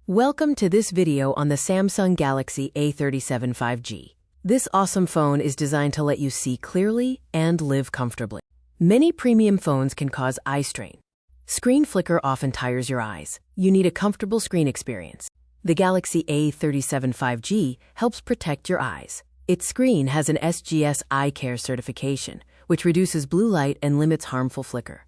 Welcome to this video on the Samsung Galaxy A37 5G. This awesome phone is designed to let you see clearly and live comfortably. Many premium phones can cause eye strain. Screen flicker often tires your eyes. You need a comfortable screen experience. The Galaxy A37 5G helps protect your eyes. Its screen has an SGS Eye Care certification, which reduces blue light and limits harmful flicker.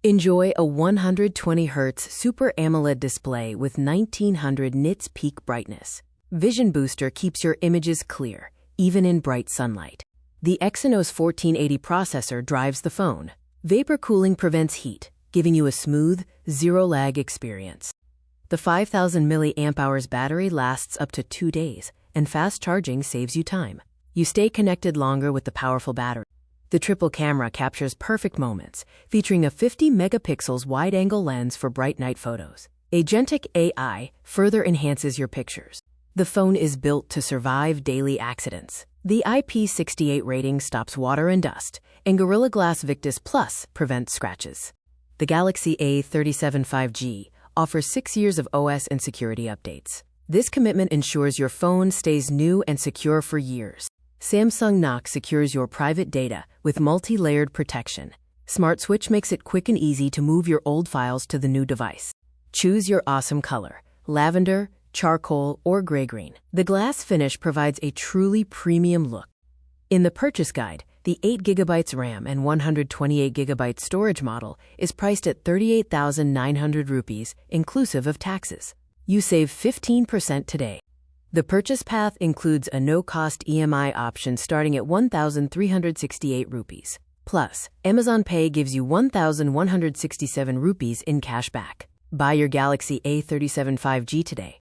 Enjoy a 120Hz Super AMOLED display with 1900 nits peak brightness. Vision Booster keeps your images clear, even in bright sunlight. The Exynos 1480 processor drives the phone. Vapor cooling prevents heat, giving you a smooth, zero-lag experience. The 5000 mAh battery lasts up to 2 days, and fast charging saves you time. You stay connected longer with the powerful battery. The triple camera captures perfect moments, featuring a 50 megapixels wide-angle lens for bright night photos. Agentic AI further enhances your pictures. The phone is built to survive daily accidents. The IP68 rating stops water and dust, and Gorilla Glass Victus Plus prevents scratches. The Galaxy A37 5G offers 6 years of OS and security updates. This commitment ensures your phone stays new and secure for years. Samsung Knox secures your private data with multi-layered protection. Smart Switch makes it quick and easy to move your old files to the new device. Choose your awesome color: lavender, charcoal, or gray-green. The glass finish provides a truly premium look. In the purchase guide, the 8GB RAM and 128GB storage model is priced at 38,900 rupees, inclusive of taxes. You save 15% today. The purchase path includes a no-cost EMI option starting at 1,368 rupees. Plus, Amazon Pay gives you 1,167 rupees in cash back. Buy your Galaxy A37 5G today.